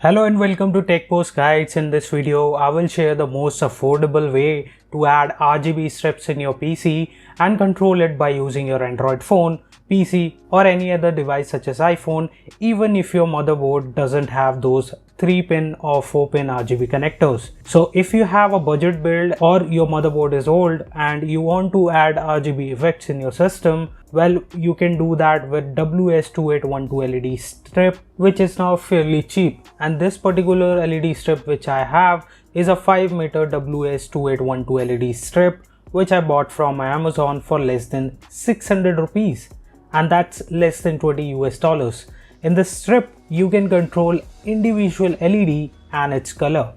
Hello and welcome to Tech Post Guides. In this video, I will share the most affordable way to add RGB strips in your PC and control it by using your Android phone, PC or any other device such as iPhone, even if your motherboard doesn't have those 3-pin or 4-pin RGB connectors. So if you have a budget build or your motherboard is old and you want to add RGB effects in your system, well, you can do that with WS2812 LED strip, which is now fairly cheap. And this particular LED strip which I have is a 5-meter WS2812 LED strip, which I bought from Amazon for less than 600 rupees, and that's less than 20 US dollars. In this strip, you can control individual LED and its color.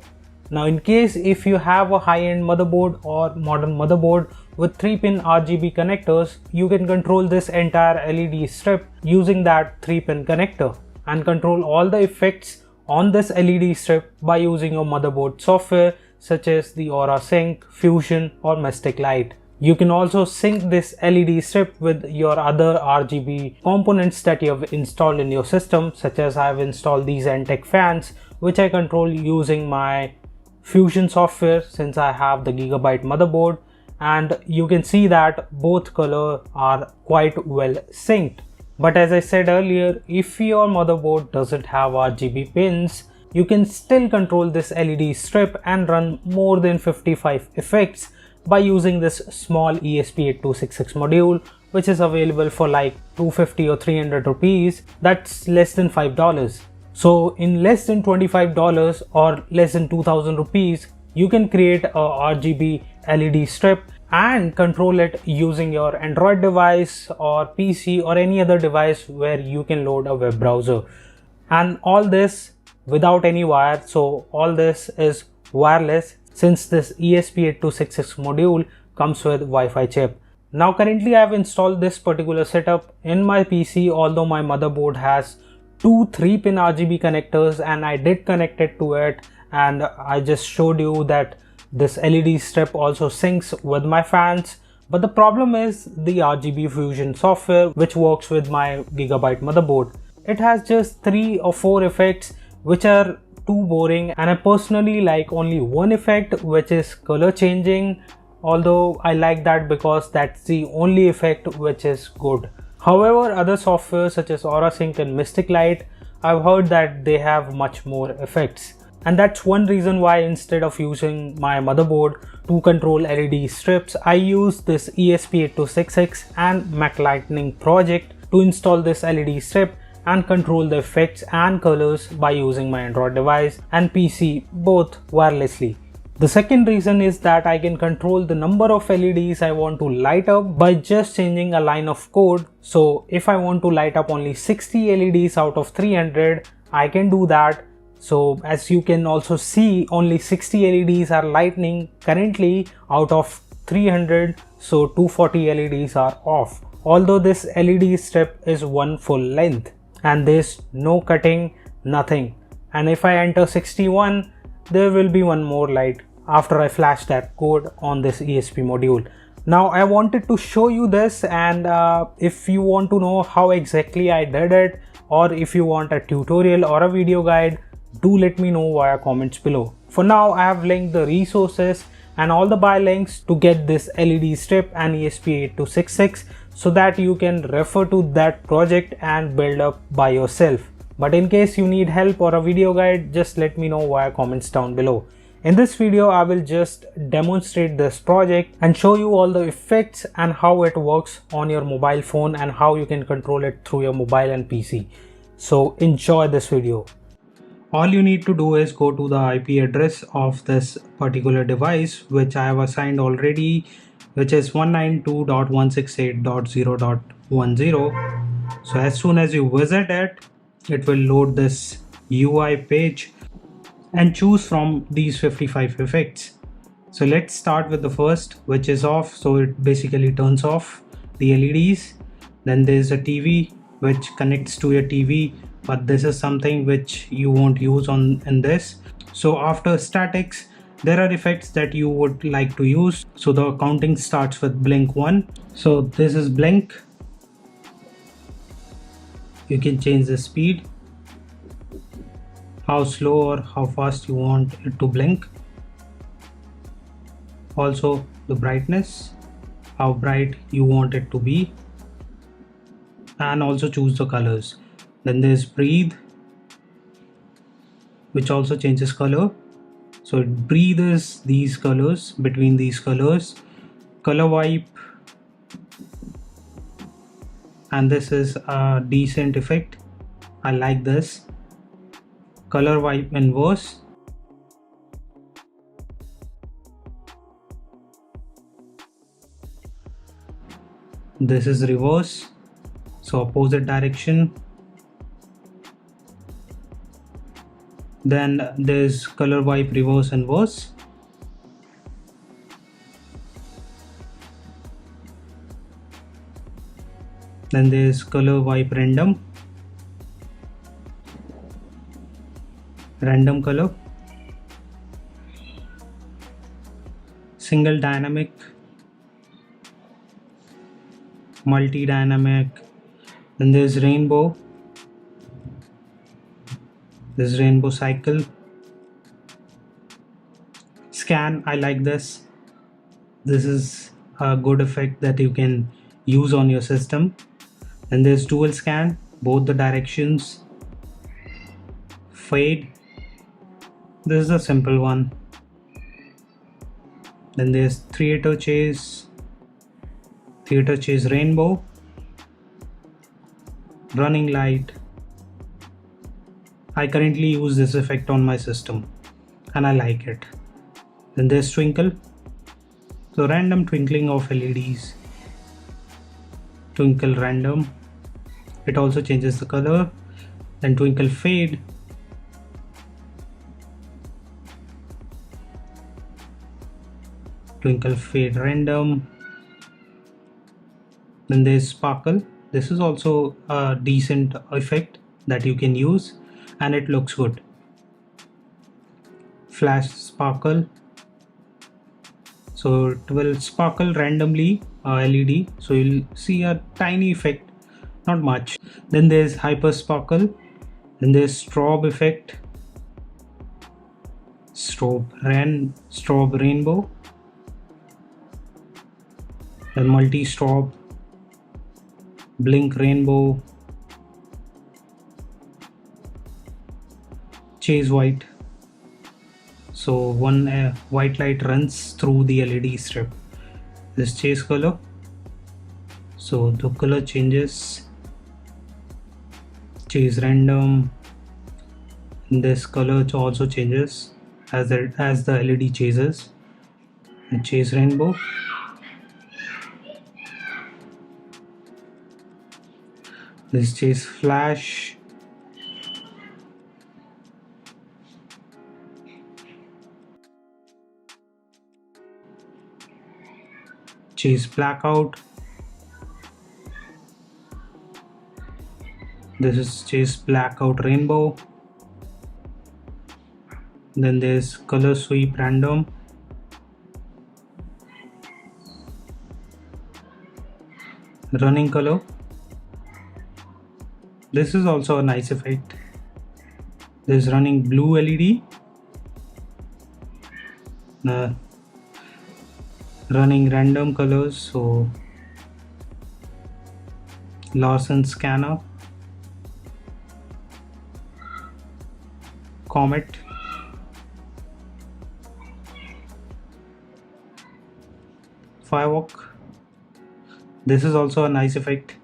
Now, in case if you have a high-end motherboard or modern motherboard with 3-pin RGB connectors, you can control this entire LED strip using that 3-pin connector and control all the effects on this LED strip by using your motherboard software such as the Aura Sync, Fusion or Mystic Light. You can also sync this LED strip with your other RGB components that you have installed in your system, such as I have installed these Entech fans, which I control using my Fusion software since I have the Gigabyte motherboard, and you can see that both colors are quite well synced. But as I said earlier, if your motherboard doesn't have RGB pins, you can still control this LED strip and run more than 55 effects by using this small ESP8266 module, which is available for like 250 or 300 rupees. That's less than $5. So in less than $25 or less than 2000 rupees, you can create a RGB LED strip and control it using your Android device or PC or any other device where you can load a web browser. And all this without any wire. So all this is wireless since this ESP8266 module comes with Wi-Fi chip. Now currently I have installed this particular setup in my PC, although my motherboard has two 3-pin RGB connectors and I did connect it to it, and I just showed you that this LED strip also syncs with my fans. But the problem is the RGB Fusion software which works with my Gigabyte motherboard. It has just 3 or 4 effects which are too boring, and I personally like only one effect, which is color changing, although I like that because that's the only effect which is good. However, other software such as Aura Sync and Mystic Light, I've heard that they have much more effects. And that's one reason why instead of using my motherboard to control LED strips, I use this ESP8266 and Mac Lightning project to install this LED strip and control the effects and colors by using my Android device and PC both wirelessly. The second reason is that I can control the number of LEDs I want to light up by just changing a line of code. So if I want to light up only 60 LEDs out of 300, I can do that. So as you can also see, only 60 LEDs are lighting currently out of 300, so 240 LEDs are off. Although this LED strip is one full length and there's no cutting, nothing. And if I enter 61, there will be one more light after I flash that code on this ESP module. Now I wanted to show you this, and if you want to know how exactly I did it, or if you want a tutorial or a video guide, do let me know via comments below. For now, I have linked the resources and all the buy links to get this LED strip and ESP8266 so that you can refer to that project and build up by yourself. But in case you need help or a video guide, just let me know via comments down below. In this video, I will just demonstrate this project and show you all the effects and how it works on your mobile phone and how you can control it through your mobile and PC. So enjoy this video. All you need to do is go to the IP address of this particular device, which I have assigned already, which is 192.168.0.10. So as soon as you visit it, it will load this UI page and choose from these 55 effects. So let's start with the first, which is off. So it basically turns off the LEDs. Then there's a TV which connects to your TV, but this is something which you won't use in this. So after statics, there are effects that you would like to use. So the counting starts with blink 1. So this is blink. You can change the speed. how slow or how fast you want it to blink. Also the brightness, how bright you want it to be, and also choose the colors. Then there's breathe, which also changes color. So it breathes these colors between these colors. Color wipe, and this is a decent effect. I like this. Color wipe inverse. This is reverse, so opposite direction. Then there's color wipe reverse inverse. Then there's color wipe random color, single dynamic, multi dynamic. Then there's rainbow, this rainbow cycle. Scan, I like this. This is a good effect that you can use on your system. Then there's dual scan, both the directions. Fade, this is a simple one. Then there's theater chase rainbow, running light. I currently use this effect on my system and I like it. Then there's twinkle, so random twinkling of LEDs. Twinkle random, it also changes the color. Then twinkle fade, twinkle fade random. Then there's sparkle, this is also a decent effect that you can use and it looks good. Flash sparkle, so it will sparkle randomly LED, so you'll see a tiny effect, not much. Then there's hyper sparkle. Then there's strobe effect, strobe rainbow, then multi strobe, blink rainbow, chase white, so one white light runs through the LED strip. This chase color, so the color changes. Chase random, this color also changes as the LED chases. And chase rainbow, this chase flash, chase blackout, this is chase blackout rainbow. Then there's color sweep random, running color, this is also a nice effect. There's running blue LED, running random colors, so Larsen scanner, comet, firework. This is also a nice effect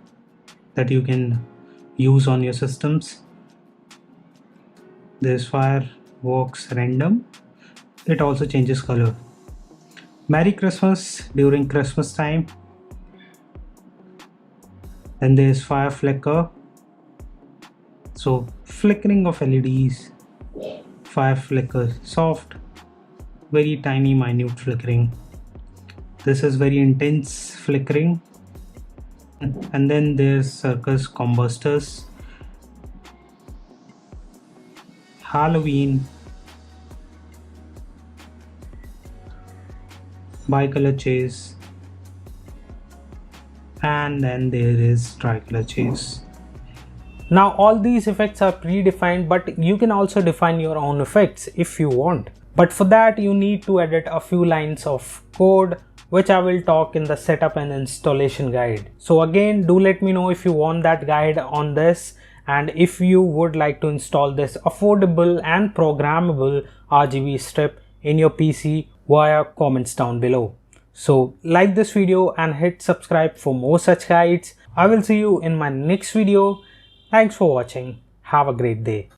that you can use on your systems. There's fireworks random, it also changes color. Merry Christmas during Christmas time. Then there's fire flicker, so flickering of LEDs. Fire flicker soft, very tiny minute flickering. This is very intense flickering. And then there's circus combustors, Halloween, bicolor chase, and then there is tricolor chase. Now all these effects are predefined, but you can also define your own effects if you want. But for that you need to edit a few lines of code, which I will talk in the setup and installation guide. So again, do let me know if you want that guide on this, and if you would like to install this affordable and programmable RGB strip in your PC via comments down below. So like this video and hit subscribe for more such guides. I will see you in my next video. Thanks for watching. Have a great day.